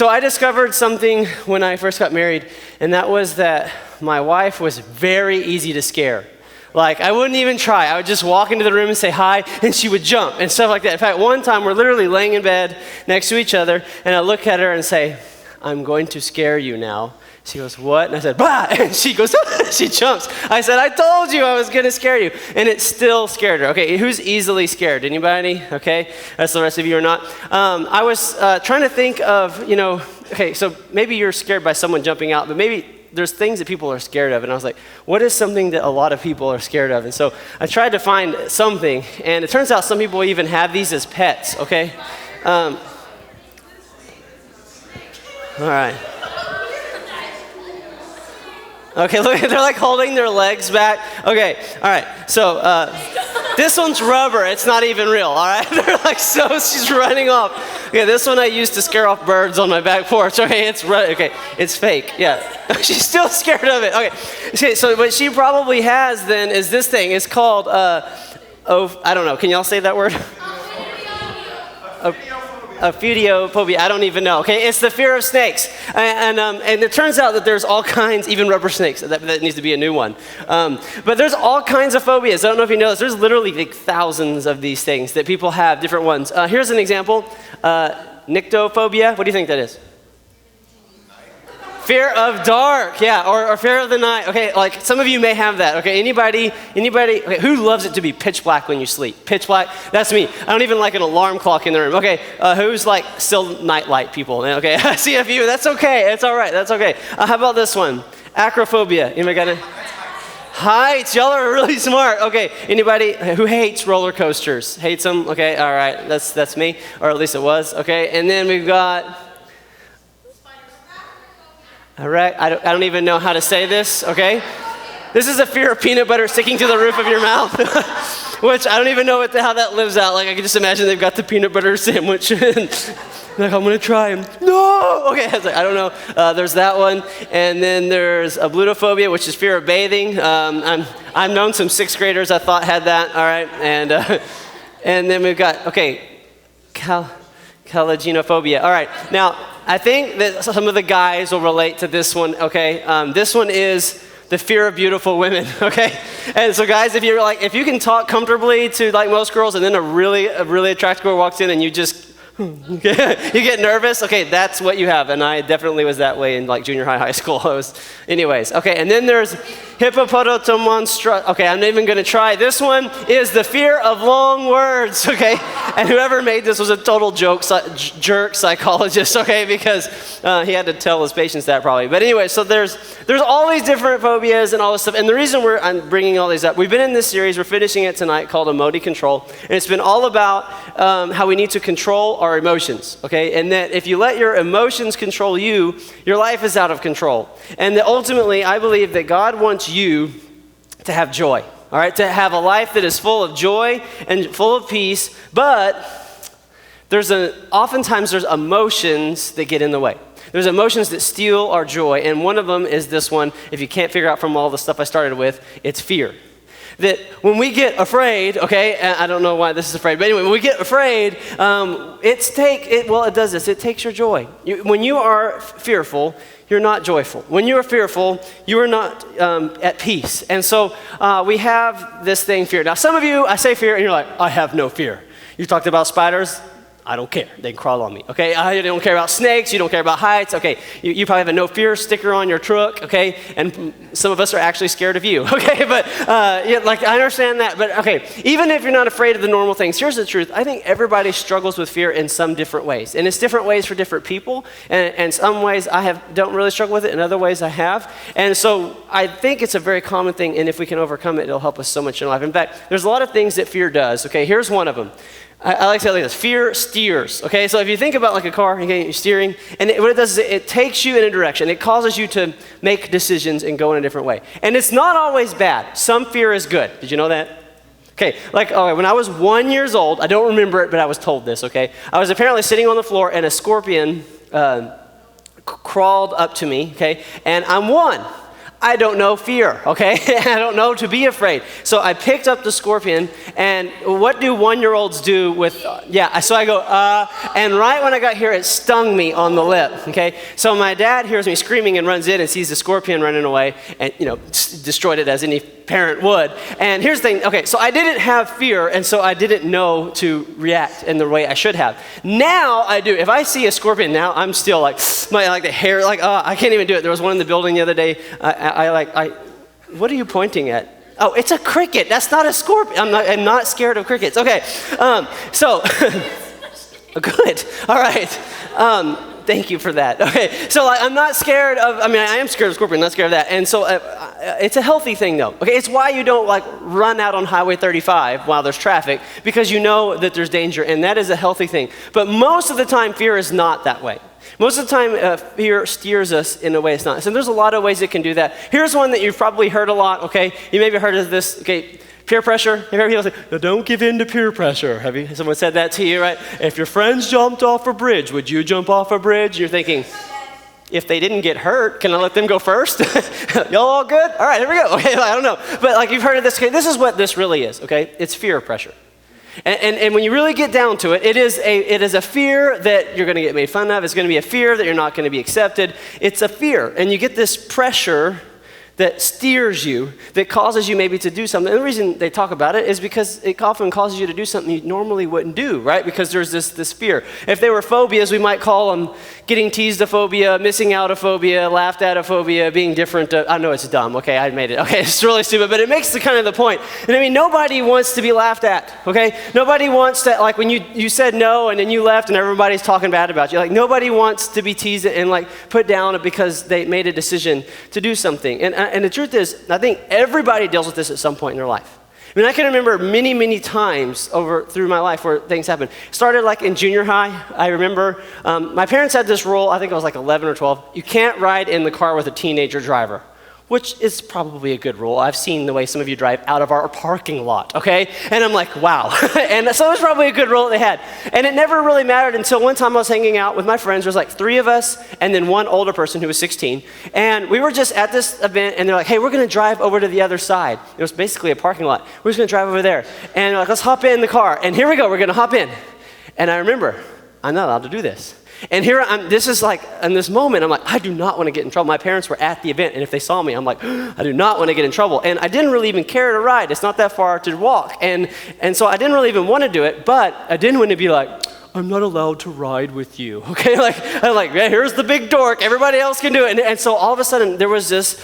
So I discovered something when I first got married, and that was that my wife was very easy to scare. Like, I wouldn't even try. I would just walk into the room and say hi, and she would jump and stuff like that. In fact, one time we're literally laying in bed next to each other, and I look at her and say, I'm going to scare you now. She goes, what? And I said, bah! And she goes, she jumps. I said, I told you I was going to scare you. And it still scared her. Okay, who's easily scared? Anybody? Okay, that's the rest of you or not. I was trying to think of, okay, so maybe you're scared by someone jumping out, but maybe there's things that people are scared of. And I was like, what is something that a lot of people are scared of? And so I tried to find something. And it turns out some people even have these as pets, okay? All right. Okay, look, they're like holding their legs back. Okay, all right. So this one's rubber. It's not even real, all right? They're like, so she's running off. Okay, this one I used to scare off birds on my back porch. Okay, it's fake. Yeah, she's still scared of it. Okay, so what she probably has then is this thing. It's called, I don't know. Can y'all say that word? Ophidiophobia, I don't even know. Okay, it's the fear of snakes, and it turns out that there's all kinds, even rubber snakes. That needs to be a new one. But there's all kinds of phobias. I don't know if you know this. There's literally like thousands of these things that people have, different ones. Here's an example: nyctophobia. What do you think that is? Fear of dark, yeah, or fear of the night. Okay, like some of you may have that. Okay, anybody? Okay, who loves it to be pitch black when you sleep? Pitch black, that's me. I don't even like an alarm clock in the room. Okay, who's like still nightlight people? Okay, I see a few. That's okay. It's all right. That's okay. How about this one? Acrophobia. Anybody got it? Heights. Y'all are really smart. Okay, anybody who hates roller coasters? Hates them? Okay, all right. That's me, or at least it was. Okay, and then we've got. All right, I don't even know how to say this, okay? This is a fear of peanut butter sticking to the roof of your mouth, which I don't even know how that lives out. Like, I can just imagine they've got the peanut butter sandwich, and like, I'm gonna try them. No! Okay, I was like, I don't know. There's that one, and then there's ablutophobia, which is fear of bathing. I've known some sixth graders I thought had that, all right? And then we've got, okay, calagenophobia. All right, now, I think that some of the guys will relate to this one, okay? This one is the fear of beautiful women, okay? And so guys, if you can talk comfortably to like most girls, and then a really attractive girl walks in and you just, you get nervous, okay, that's what you have. And I definitely was that way in like junior high school. Anyways, okay, and then there's hippopotamonstro. Okay, I'm not even gonna try. This one is the fear of long words, okay? And whoever made this was a total jerk psychologist, okay? Because he had to tell his patients that probably. But anyway, so there's all these different phobias and all this stuff. And the reason I'm bringing all these up, we've been in this series, we're finishing it tonight, called Emoticontrol. And it's been all about how we need to control our emotions, okay? And that if you let your emotions control you, your life is out of control. And that ultimately, I believe that God wants you to have joy, all right? To have a life that is full of joy and full of peace, but oftentimes there's emotions that get in the way. There's emotions that steal our joy, and one of them is this one. If you can't figure out from all the stuff I started with, it's fear. That when we get afraid, okay, I don't know why this is afraid, but anyway, when we get afraid, it does this. It takes your joy. When you are fearful, you're not joyful. When you are fearful, you are not at peace. And so we have this thing, fear. Now, some of you, I say fear, and you're like, I have no fear. You talked about spiders. I don't care. They can crawl on me, okay? I don't care about snakes. You don't care about heights, okay? You probably have a no fear sticker on your truck, okay? And some of us are actually scared of you, okay? But I understand that. But okay, even if you're not afraid of the normal things, here's the truth. I think everybody struggles with fear in some different ways, and it's different ways for different people. And some ways don't really struggle with it, and other ways I have. And so I think it's a very common thing. And if we can overcome it, it'll help us so much in life. In fact, there's a lot of things that fear does. Okay, here's one of them. I like to say it like this: fear steers, okay? So if you think about like a car, okay, you're steering, and what it does is it takes you in a direction. It causes you to make decisions and go in a different way. And it's not always bad. Some fear is good. Did you know that? Okay, when I was 1 year old, I don't remember it, but I was told this, okay? I was apparently sitting on the floor, and a scorpion crawled up to me, okay? And I'm one. I don't know fear, okay? I don't know to be afraid. So I picked up the scorpion, and what do 1-year-olds do with, so I go, and right when I got here, it stung me on the lip, okay? So my dad hears me screaming and runs in and sees the scorpion running away and, destroyed it as any parent would. And here's the thing, okay, so I didn't have fear, and so I didn't know to react in the way I should have. Now I do. If I see a scorpion now, I'm still like the hair, I can't even do it. There was one in the building the other day. What are you pointing at? Oh, it's a cricket. That's not a scorpion. I'm not scared of crickets. Okay, good. All right. Thank you for that. Okay, so I'm not scared of, I am scared of scorpion, not scared of that. And so it's a healthy thing though. Okay, it's why you don't run out on Highway 35 while there's traffic, because you know that there's danger, and that is a healthy thing. But most of the time, fear is not that way. Most of the time, fear steers us in a way it's not. So there's a lot of ways it can do that. Here's one that you've probably heard a lot, okay? You maybe heard of this, okay? Peer pressure. Have you heard people say, no, don't give in to peer pressure? Have you? Someone said that to you, right? If your friends jumped off a bridge, would you jump off a bridge? You're thinking, if they didn't get hurt, can I let them go first? Y'all all good? All right, here we go. Okay, I don't know. But you've heard of this. Okay, this is what this really is, okay? It's fear pressure. And when you really get down to it, it is a fear that you're going to get made fun of. It's going to be a fear that you're not going to be accepted. It's a fear. And you get this pressure that steers you, that causes you maybe to do something. And the reason they talk about it is because it often causes you to do something you normally wouldn't do, right? Because there's this fear. If they were phobias, we might call them getting teased a phobia, missing out a phobia, laughed at a phobia, being different. I know it's dumb. Okay, I made it. Okay, it's really stupid, but it makes the kind of the point. And nobody wants to be laughed at, okay? Nobody wants to, when you said no and then you left and everybody's talking bad about you. Nobody wants to be teased and put down because they made a decision to do something. And the truth is, I think everybody deals with this at some point in their life. I can remember many, many times through my life where things happened. Started in junior high. I remember my parents had this rule, I think I was 11 or 12, you can't ride in the car with a teenager driver, which is probably a good rule. I've seen the way some of you drive out of our parking lot, okay? And I'm like, wow. And so it was probably a good rule that they had. And it never really mattered until one time I was hanging out with my friends. There was 3 of us and then one older person who was 16. And we were just at this event and they're like, hey, we're gonna drive over to the other side. It was basically a parking lot. We're just gonna drive over there. And let's hop in the car. And here we go, we're gonna hop in. And I remember, I'm not allowed to do this. And here in this moment, I'm I do not want to get in trouble. My parents were at the event, and if they saw me, I'm I do not want to get in trouble. And I didn't really even care to ride. It's not that far to walk. And so I didn't really even want to do it, but I didn't want to be I'm not allowed to ride with you, okay? I'm yeah, here's the big dork. Everybody else can do it. And so all of a sudden, there was this,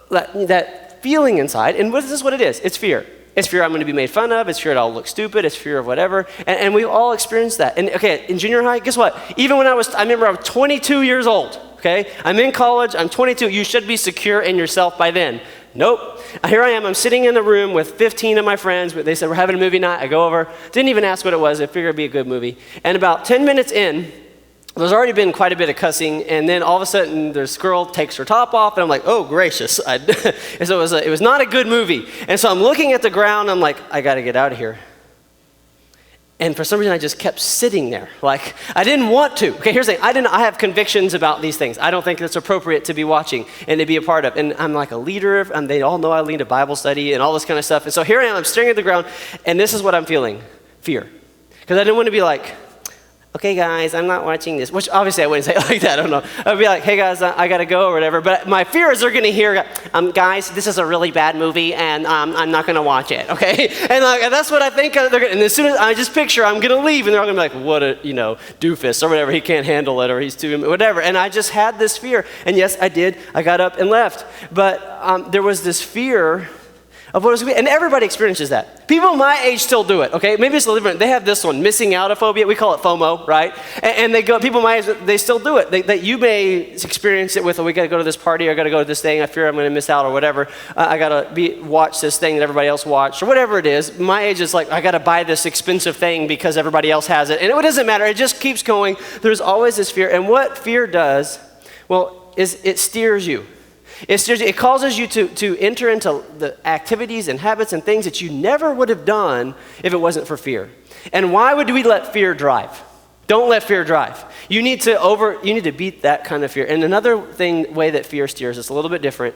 that feeling inside. And this is what it is. It's fear. It's fear I'm going to be made fun of. It's fear I'll look stupid. It's fear of whatever. And we all experienced that. And okay, in junior high, guess what? Even when I remember I was 22 years old, okay? I'm in college. I'm 22. You should be secure in yourself by then. Nope. Here I am. I'm sitting in the room with 15 of my friends. They said, we're having a movie night. I go over. Didn't even ask what it was. I figured it'd be a good movie. And about 10 minutes in, there's already been quite a bit of cussing, and then all of a sudden, this girl takes her top off, and I'm oh, gracious. And so it was not a good movie. And so I'm looking at the ground, I'm I got to get out of here. And for some reason, I just kept sitting there. I didn't want to. Okay, here's the thing. I have convictions about these things. I don't think it's appropriate to be watching and to be a part of. And I'm a leader, and they all know I lead a Bible study and all this kind of stuff. And so here I am, I'm staring at the ground, and this is what I'm feeling, fear. Because I didn't want to be okay, guys, I'm not watching this, which obviously I wouldn't say it like that, I don't know. I'd be hey, guys, I got to go or whatever. But my fear is they're going to hear, guys, this is a really bad movie, and I'm not going to watch it, okay? And that's what I think. And as soon as I just picture I'm going to leave, and they're all going to be what a, doofus or whatever. He can't handle it, or he's too, whatever. And I just had this fear. And yes, I did. I got up and left. But there was this fear of what it was going to be. And everybody experiences that. People my age still do it, okay? Maybe it's a little different. They have this one, missing out phobia. We call it FOMO, right? And people my age, they still do it. That you may experience it with, we got to go to this party, or I got to go to this thing, I fear I'm going to miss out, or whatever. I got to watch this thing that everybody else watched, or whatever it is. My age is I got to buy this expensive thing because everybody else has it. And it doesn't matter. It just keeps going. There's always this fear. And what fear does, is it steers you. It causes you to enter into the activities and habits and things that you never would have done if it wasn't for fear. And why would we let fear drive? Don't let fear drive. You need to beat that kind of fear. And another way that fear steers is a little bit different,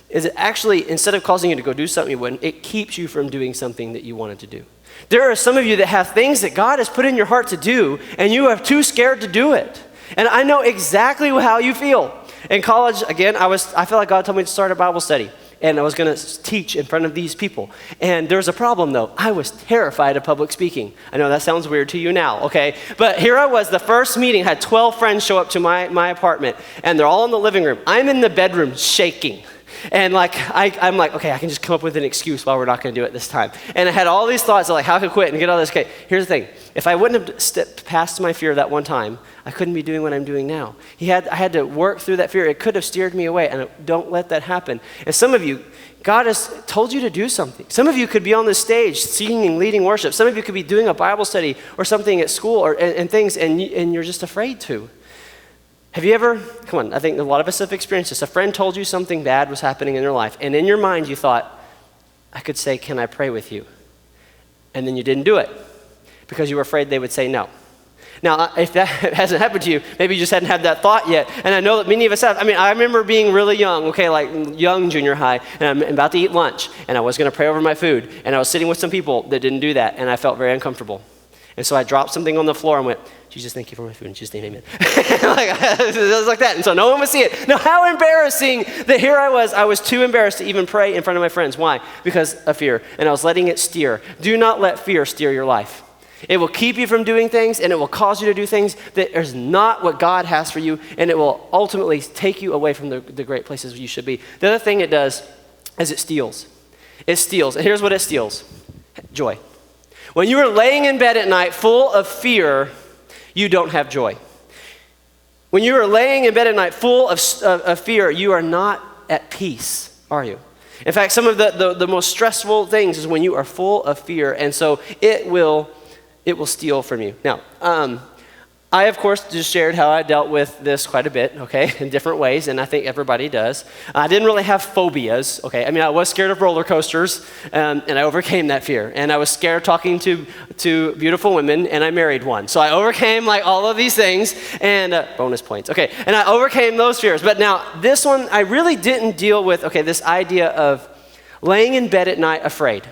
is it actually, instead of causing you to go do something you wouldn't, it keeps you from doing something that you wanted to do. There are some of you that have things that God has put in your heart to do, and you are too scared to do it. And I know exactly how you feel. In college, again, I feel like God told me to start a Bible study, and I was going to teach in front of these people. And there's a problem, though. I was terrified of public speaking. I know that sounds weird to you now, okay? But here I was, the first meeting, had 12 friends show up to my apartment, and they're all in the living room. I'm in the bedroom shaking. And I'm like, okay, I can just come up with an excuse why we're not going to do it this time. And I had all these thoughts of like, how I could quit and get all this. Okay, here's the thing. If I wouldn't have stepped past my fear that one time, I couldn't be doing what I'm doing now. I had to work through that fear. It could have steered me away, and don't let that happen. And some of you, God has told you to do something. Some of you could be on this stage singing, leading worship. Some of you could be doing a Bible study or something at school and things, and you're just afraid to. Have you ever, come on, I think a lot of us have experienced this. A friend told you something bad was happening in their life, and in your mind you thought, I could say, can I pray with you? And then you didn't do it because you were afraid they would say no. Now, if that hasn't happened to you, maybe you just hadn't had that thought yet. And I know that many of us have. I mean, I remember being really young, okay, like young junior high, and I'm about to eat lunch, and I was going to pray over my food, and I was sitting with some people that didn't do that, and I felt very uncomfortable. And so I dropped something on the floor and went, Jesus, thank you for my food. In Jesus' name, amen. It was like that. And so no one would see it. Now, how embarrassing that here I was too embarrassed to even pray in front of my friends. Why? Because of fear. And I was letting it steer. Do not let fear steer your life. It will keep you from doing things, and it will cause you to do things that is not what God has for you, and it will ultimately take you away from the great places you should be. The other thing it does is it steals. It steals. And here's what it steals. Joy. When you are laying in bed at night full of fear, you don't have joy. When you are laying in bed at night full of fear, you are not at peace, are you? In fact, some of the most stressful things is when you are full of fear, and so it will steal from you. Now, I, of course, just shared how I dealt with this quite a bit, okay, in different ways, and I think everybody does. I didn't really have phobias, okay. I mean, I was scared of roller coasters, and I overcame that fear. And I was scared talking to beautiful women, and I married one. So I overcame, like, all of these things, and bonus points, okay. And I overcame those fears. But now, this one, I really didn't deal with, okay, this idea of laying in bed at night afraid.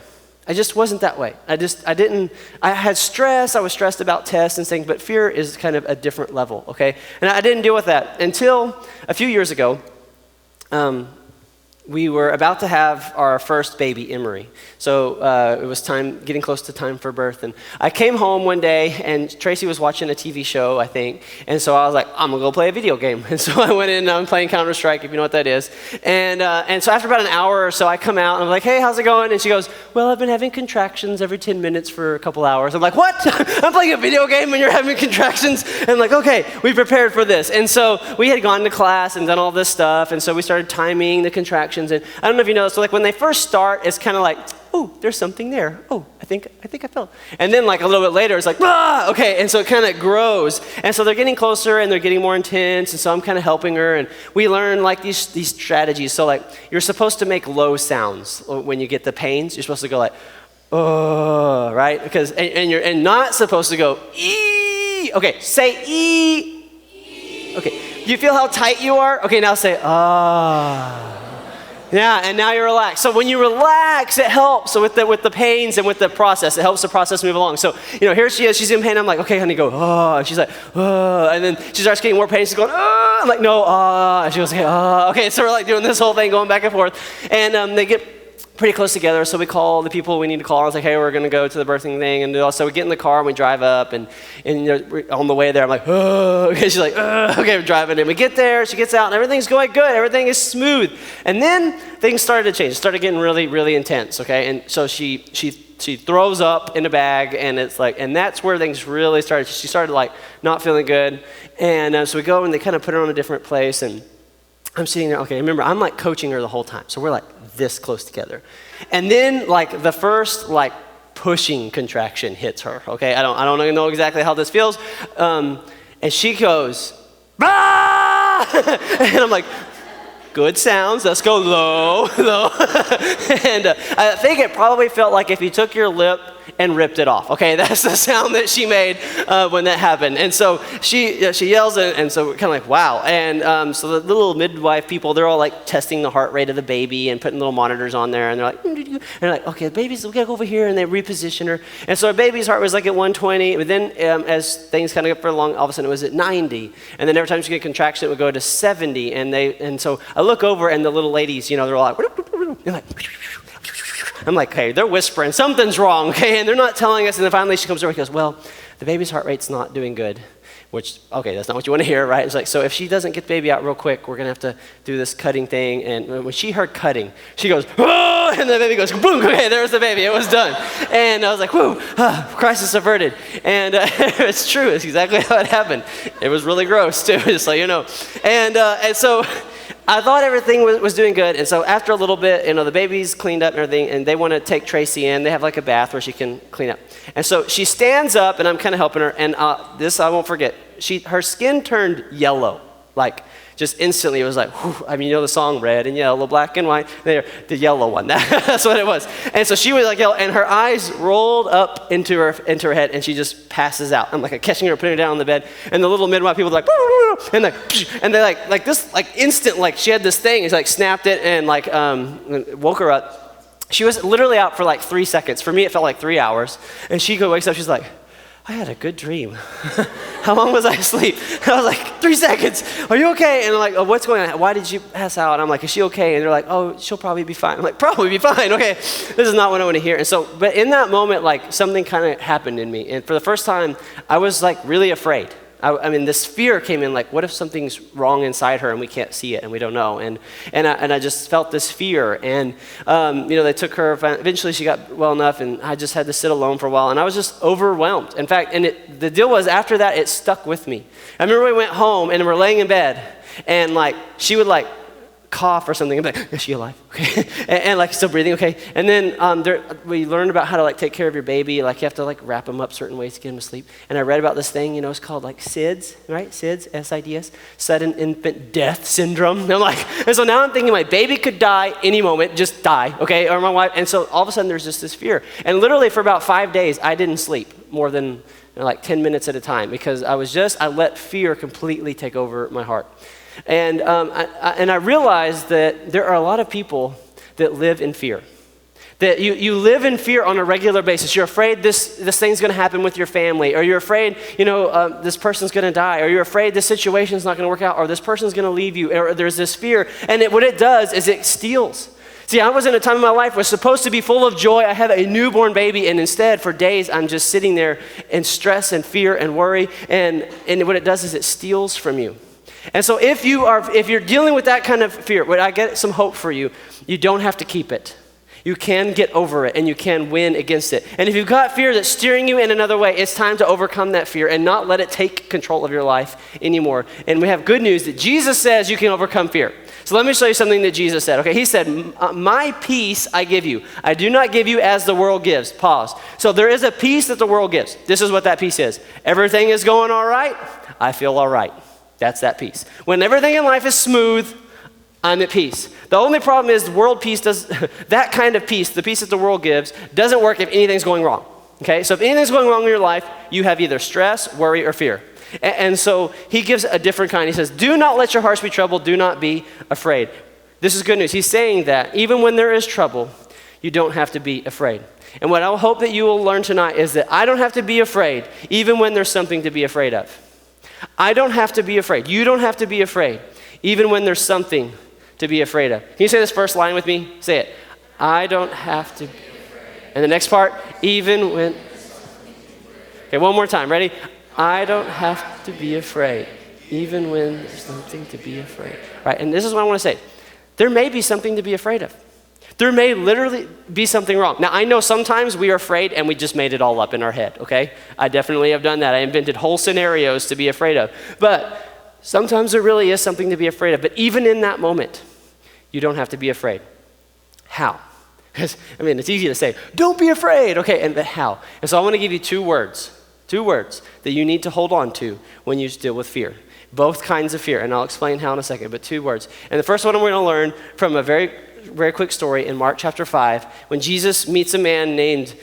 I just wasn't that way. I had stress. I was stressed about tests and things, but fear is kind of a different level, okay? And I didn't deal with that until a few years ago. We were about to have our first baby, Emery. So it was getting close to time for birth. And I came home one day, and Tracy was watching a TV show, I think. And so I was like, I'm going to go play a video game. And so I went in, and I'm playing Counter-Strike, if you know what that is. And so after about an hour or so, I come out, and I'm like, hey, how's it going? And she goes, well, I've been having contractions every 10 minutes for a couple hours. I'm like, what? I'm playing a video game, and you're having contractions? And I'm like, okay, we prepared for this. And so we had gone to class and done all this stuff. And so we started timing the contractions. And I don't know if you know, so like when they first start, it's kind of like, oh, there's something there. Oh, I think I felt. And then like a little bit later, it's like, ah, okay. And so it kind of grows. And so they're getting closer and they're getting more intense. And so I'm kind of helping her. And we learn like these strategies. So like you're supposed to make low sounds when you get the pains. You're supposed to go like, oh, right? Because and not supposed to go ee. Okay, say ee. Okay, do you feel how tight you are? Okay, now say ah. Yeah, and now you're relaxed. So when you relax, it helps. So with the pains and with the process, it helps the process move along. So, here she is. She's in pain. I'm like, okay, honey, go, oh. And she's like, oh. And then she starts getting more pain. She's going, oh. I'm like, no, oh. And she goes, okay, oh. Okay, so we're like doing this whole thing, going back and forth. And they get pretty close together, so we call the people we need to call. I was like, hey, we're going to go to the birthing thing. And so we get in the car and we drive up. And on the way there, I'm like, oh. Okay, she's like, oh. Okay, we're driving. And we get there, she gets out, and everything's going good. Everything is smooth. And then things started to change. It started getting really, really intense, okay? And so she throws up in a bag, and it's like, and that's where things really started. She started like not feeling good. And so we go, and they kind of put her on a different place. And I'm sitting there, okay, remember, I'm like coaching her the whole time. So we're like this close together. And then like the first like pushing contraction hits her, okay? I don't know exactly how this feels. And she goes, ah! And I'm like, good sounds, let's go low. And I think it probably felt like if you took your lip and ripped it off. Okay, that's the sound that she made when that happened. And so she yells, and so we're kind of like, wow. And so the little midwife people, they're all like testing the heart rate of the baby and putting little monitors on there. And they're like, and they're like, okay, the baby's, we gotta go over here. And they reposition her. And so our baby's heart was like at 120. But then as things kind of got further along, all of a sudden it was at 90. And then every time she get a contraction, it would go to 70. And so I look over, and the little ladies, you know, they're all like, they're like, I'm like, hey, they're whispering, something's wrong, okay? And they're not telling us. And then finally she comes over and goes, well, the baby's heart rate's not doing good. Which, okay, that's not what you want to hear, right? It's like, so if she doesn't get the baby out real quick, we're going to have to do this cutting thing. And when she heard cutting, she goes, oh, and the baby goes, boom, okay, there's the baby. It was done. And I was like, whoo, crisis averted. And it's true. It's exactly how it happened. It was really gross, too, just so you know. And so I thought everything was doing good. And so after a little bit, you know, the baby's cleaned up and everything, and they want to take Tracy in. They have like a bath where she can clean up. And so she stands up, and I'm kind of helping her. And this I won't forget. Her skin turned yellow, like just instantly. It was like, whew. I mean, you know the song, red and yellow, black and white. The yellow one. That's what it was. And so she was like yellow, and her eyes rolled up into her head, and she just passes out. I'm like catching her, putting her down on the bed, and the little midwife people are like, and they like this, like instant, like she had this thing. It's like snapped it and like woke her up. She was literally out for like 3 seconds. For me, it felt like 3 hours. And she wakes up, she's like, I had a good dream. How long was I asleep? I was like, 3 seconds. Are you okay? And they're like, oh, what's going on? Why did you pass out? And I'm like, is she okay? And they're like, oh, she'll probably be fine. I'm like, probably be fine. Okay, this is not what I want to hear. And so, but in that moment, like something kind of happened in me. And for the first time, I was like really afraid. I mean, this fear came in, like, what if something's wrong inside her and we can't see it and we don't know? And I just felt this fear. And, you know, they took her, eventually she got well enough, and I just had to sit alone for a while. And I was just overwhelmed. In fact, the deal was after that, it stuck with me. I remember we went home and we're laying in bed, and like, she would like cough or something. I'm like, is she alive? Okay. and like still breathing, okay. And then we learned about how to like take care of your baby. Like you have to like wrap them up certain ways to get them to sleep. And I read about this thing, you know, it's called like SIDS, right? SIDS, S-I-D-S, sudden infant death syndrome. And I'm like, and so now I'm thinking my baby could die any moment, just die, okay? Or my wife. And so all of a sudden there's just this fear. And literally for about 5 days, I didn't sleep more than like 10 minutes at a time, because I let fear completely take over my heart. And I realized that there are a lot of people that live in fear. That you live in fear on a regular basis. You're afraid this thing's going to happen with your family, or you're afraid, you know, this person's going to die, or you're afraid this situation's not going to work out, or this person's going to leave you, or there's this fear. And what it does is it steals. See, I was in a time in my life was supposed to be full of joy. I had a newborn baby, and instead, for days, I'm just sitting there in stress and fear and worry. And what it does is it steals from you. And so if you're dealing with that kind of fear, what I get some hope for you, you don't have to keep it. You can get over it, and you can win against it. And if you've got fear that's steering you in another way, it's time to overcome that fear and not let it take control of your life anymore. And we have good news that Jesus says you can overcome fear. So let me show you something that Jesus said. Okay, he said, my peace I give you. I do not give you as the world gives. Pause. So there is a peace that the world gives. This is what that peace is. Everything is going all right. I feel all right. That's that peace. When everything in life is smooth, I'm at peace. The only problem is the world peace does, that kind of peace, the peace that the world gives, doesn't work if anything's going wrong. Okay, so if anything's going wrong in your life, you have either stress, worry, or fear. And so he gives a different kind. He says, do not let your hearts be troubled. Do not be afraid. This is good news. He's saying that even when there is trouble, you don't have to be afraid. And what I hope that you will learn tonight is that I don't have to be afraid even when there's something to be afraid of. I don't have to be afraid. You don't have to be afraid, even when there's something to be afraid of. Can you say this first line with me? Say it. I don't have to be afraid. And the next part, even when... Okay, one more time. Ready? I don't have to be afraid, even when there's something to be afraid. Right, and this is what I want to say. There may be something to be afraid of. There may literally be something wrong. Now, I know sometimes we are afraid and we just made it all up in our head, okay? I definitely have done that. I invented whole scenarios to be afraid of. But sometimes there really is something to be afraid of. But even in that moment, you don't have to be afraid. How? Because, I mean, it's easy to say, don't be afraid, okay? And but how? And so I want to give you two words that you need to hold on to when you deal with fear. Both kinds of fear, and I'll explain how in a second, but 2 words. And the first one we're going to learn from a very quick story in Mark chapter 5, when Jesus meets a man named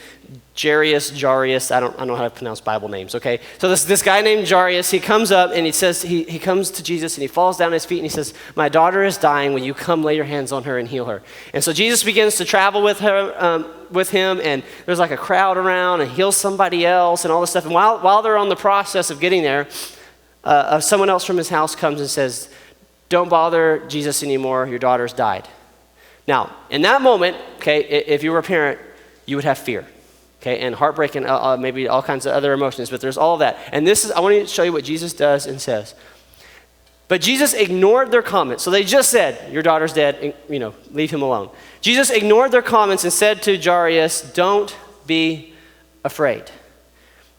Jairus, I don't know how to pronounce Bible names, okay? So this guy named Jairus, he comes up and he says, he comes to Jesus and he falls down at his feet and he says, my daughter is dying, will you come lay your hands on her and heal her? And so Jesus begins to travel with him, and there's like a crowd around and heals somebody else and all this stuff. And while they're on the process of getting there, someone else from his house comes and says, don't bother Jesus anymore, your daughter's died. Now, in that moment, okay, if you were a parent, you would have fear. Okay, and heartbreak and maybe all kinds of other emotions, but there's all of that. And I want to show you what Jesus does and says. But Jesus ignored their comments. So they just said, your daughter's dead, and, leave him alone. Jesus ignored their comments and said to Jairus, don't be afraid.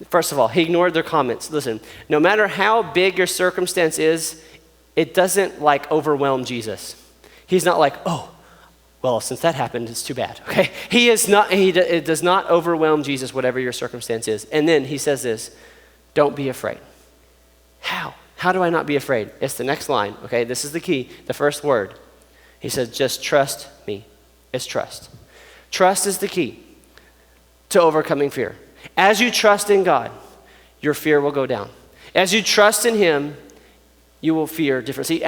First of all, he ignored their comments. Listen, no matter how big your circumstance is, it doesn't overwhelm Jesus. He's not like, oh, well, since that happened, it's too bad, okay? It does not overwhelm Jesus, whatever your circumstance is. And then he says this, don't be afraid. How? How do I not be afraid? It's the next line, okay? This is the key, the first word. He says, just trust me. It's trust. Trust is the key to overcoming fear. As you trust in God, your fear will go down. As you trust in him, you will fear different. See,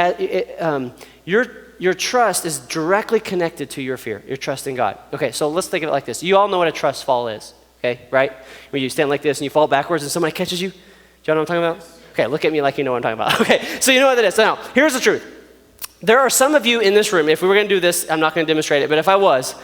your trust is directly connected to your fear, your trust in God. Okay, so let's think of it like this. You all know what a trust fall is, okay, right? Where you stand like this and you fall backwards and somebody catches you. Do you know what I'm talking about? Okay, look at me like you know what I'm talking about. Okay, so you know what that is. So now, here's the truth. There are some of you in this room, if we were going to do this, I'm not going to demonstrate it, but if I was,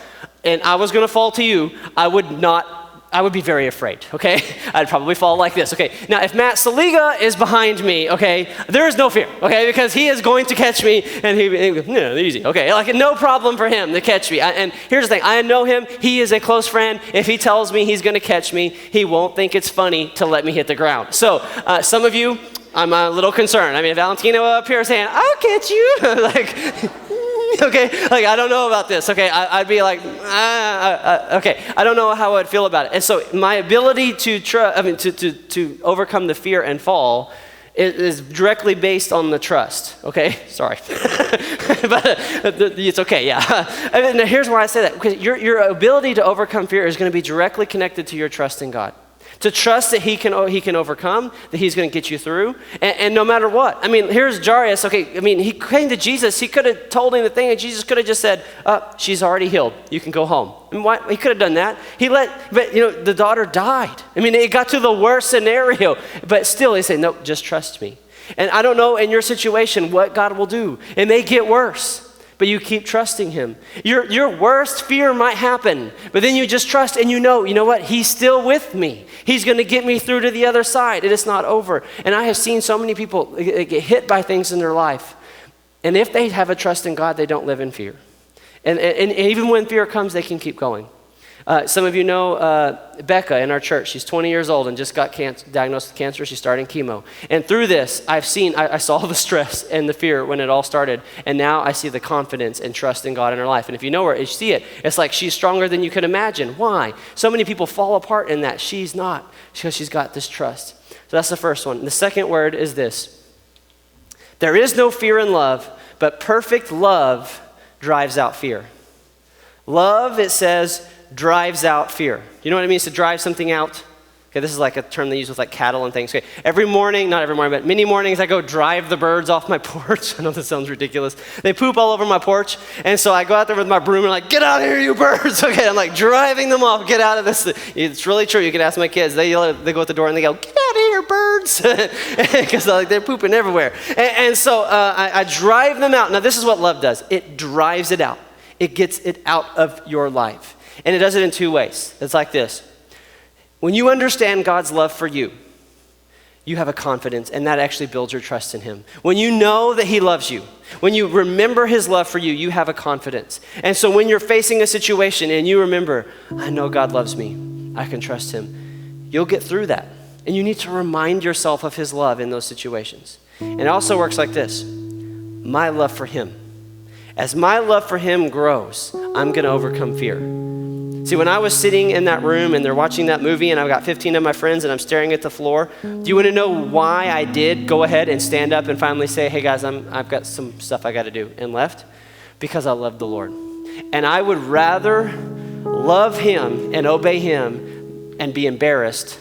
and I was going to fall to you, I would be very afraid, okay? I'd probably fall like this, okay? Now, if Matt Saliga is behind me, okay, there is no fear, okay? Because he is going to catch me, and easy, okay? No problem for him to catch me. And here's the thing, I know him. He is a close friend. If he tells me he's going to catch me, he won't think it's funny to let me hit the ground. So, some of you, I'm a little concerned. I mean, Valentino up here saying, I'll catch you, okay, I don't know about this, okay, I'd be like, okay, I don't know how I'd feel about it. And so my ability to overcome the fear and fall is directly based on the trust, okay, sorry, but it's okay, yeah. And here's why I say that, because your ability to overcome fear is going to be directly connected to your trust in God. To trust that he can overcome, that he's going to get you through, and no matter what. I mean, here's Jairus. Okay, I mean, he came to Jesus. He could have told him the thing, and Jesus could have just said, she's already healed. You can go home. And why? He could have done that. But the daughter died. I mean, it got to the worst scenario. But still, he said, no, just trust me. And I don't know in your situation what God will do. It may get worse. But you keep trusting him. Your worst fear might happen, but then you just trust and you know what? He's still with me. He's going to get me through to the other side. It is not over. And I have seen so many people get hit by things in their life. And if they have a trust in God, they don't live in fear. And even when fear comes, they can keep going. Some of you know Becca in our church. She's 20 years old and just got diagnosed with cancer. She's starting chemo. And through this, I saw the stress and the fear when it all started. And now I see the confidence and trust in God in her life. And if you know her, you see it. It's like she's stronger than you could imagine. Why? So many people fall apart in that. She's not, because she's got this trust. So that's the first one. The second word is this. There is no fear in love, but perfect love drives out fear. Love, it says, drives out fear. You know what it means to drive something out? Okay, this is like a term they use with cattle and things. Okay, every morning, not every morning, but many mornings I go drive the birds off my porch. I know this sounds ridiculous. They poop all over my porch, and so I go out there with my broom and get out of here, you birds. Okay, I'm driving them off, get out of this. It's really true. You can ask my kids. They go at the door and they go, get out of here, birds, because they're pooping everywhere. And so I drive them out. Now this is what love does. It drives it out. It gets it out of your life. And it does it in two ways. It's like this. When you understand God's love for you, you have a confidence, and that actually builds your trust in him. When you know that he loves you, when you remember his love for you, you have a confidence. And so when you're facing a situation and you remember, I know God loves me, I can trust him, you'll get through that. And you need to remind yourself of his love in those situations. And it also works like this. My love for him. As my love for him grows, I'm going to overcome fear. See, when I was sitting in that room and they're watching that movie and I've got 15 of my friends and I'm staring at the floor, do you want to know why I did go ahead and stand up and finally say, hey guys, I've got some stuff I got to do, and left? Because I love the Lord. And I would rather love him and obey him and be embarrassed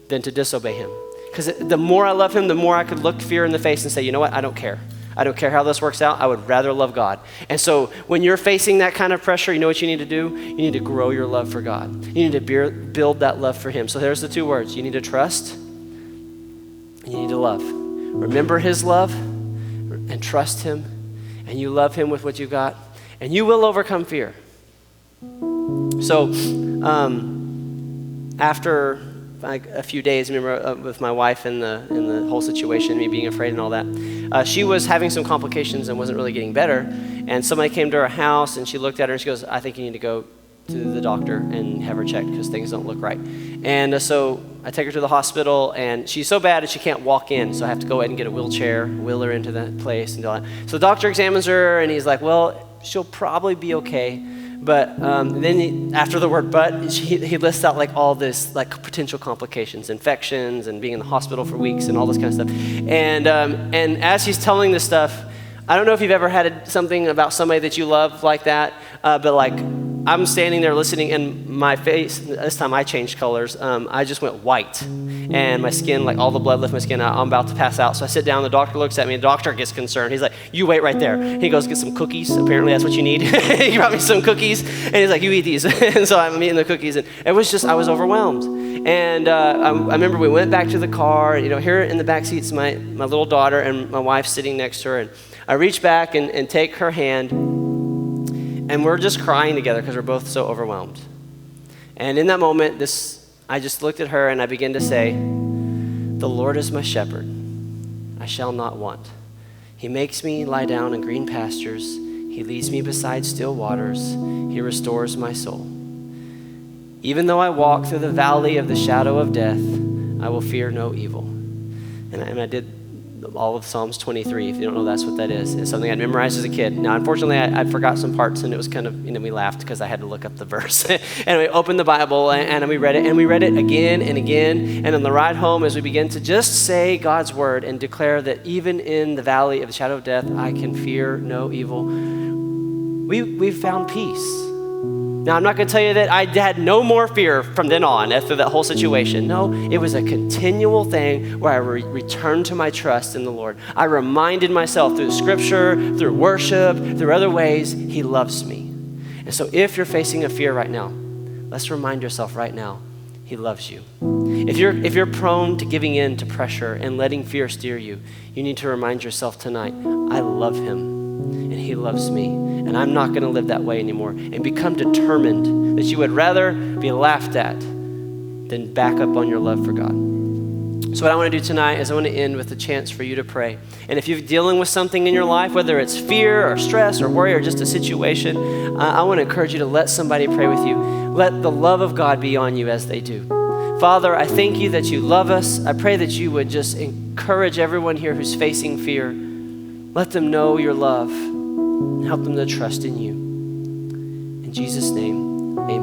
than to disobey him. Because the more I love him, the more I could look fear in the face and say, you know what, I don't care. I don't care how this works out. I would rather love God. And so when you're facing that kind of pressure, you know what you need to do? You need to grow your love for God. You need to build that love for him. So there's the two words. You need to trust and you need to love. Remember his love and trust him, and you love him with what you got, and you will overcome fear. So after a few days, remember with my wife and the whole situation, me being afraid and all that, she was having some complications and wasn't really getting better. And somebody came to her house and she looked at her and she goes, I think you need to go to the doctor and have her checked because things don't look right. And so I take her to the hospital, and she's so bad that she can't walk in, so I have to go ahead and get a wheelchair, wheel her into that place and all that. So the doctor examines her and he's like, well, she'll probably be okay. But then after the word but, he lists out like all this like potential complications, infections, and being in the hospital for weeks and all this kind of stuff. And as he's telling this stuff, I don't know if you've ever had something about somebody that you love like that, but like I'm standing there listening, and my face, this time I changed colors. I just went white, and my skin, like all the blood left my skin. I'm about to pass out. So I sit down, the doctor looks at me, and the doctor gets concerned. He's like, you wait right there. He goes, get some cookies. Apparently that's what you need. He brought me some cookies, and he's like, you eat these. And so I'm eating the cookies, and it was just, I was overwhelmed. And I remember we went back to the car, and, here in the back seat's my little daughter, and my wife sitting next to her, and I reach back and take her hand, and we're just crying together because we're both so overwhelmed. And in that moment, I just looked at her and I began to say, the Lord is my shepherd. I shall not want. He makes me lie down in green pastures. He leads me beside still waters. He restores my soul. Even though I walk through the valley of the shadow of death, I will fear no evil. And I did all of Psalms 23. If you don't know, that's what that is. It's something I'd memorized as a kid. Now, unfortunately, I forgot some parts, and it was kind of, we laughed because I had to look up the verse. And we opened the Bible, and we read it, and we read it again and again. And on the ride home, as we began to just say God's word and declare that even in the valley of the shadow of death, I can fear no evil, we found peace. Now, I'm not going to tell you that I had no more fear from then on after that whole situation. No, it was a continual thing where I returned to my trust in the Lord. I reminded myself through scripture, through worship, through other ways, he loves me. And so if you're facing a fear right now, let's remind yourself right now, he loves you. If you're prone to giving in to pressure and letting fear steer you, you need to remind yourself tonight, I love him and he loves me. And I'm not going to live that way anymore. And become determined that you would rather be laughed at than back up on your love for God. So what I want to do tonight is I want to end with a chance for you to pray. And if you're dealing with something in your life, whether it's fear or stress or worry or just a situation, I want to encourage you to let somebody pray with you. Let the love of God be on you as they do. Father, I thank you that you love us. I pray that you would just encourage everyone here who's facing fear. Let them know your love. Help them to trust in you. In Jesus' name, amen.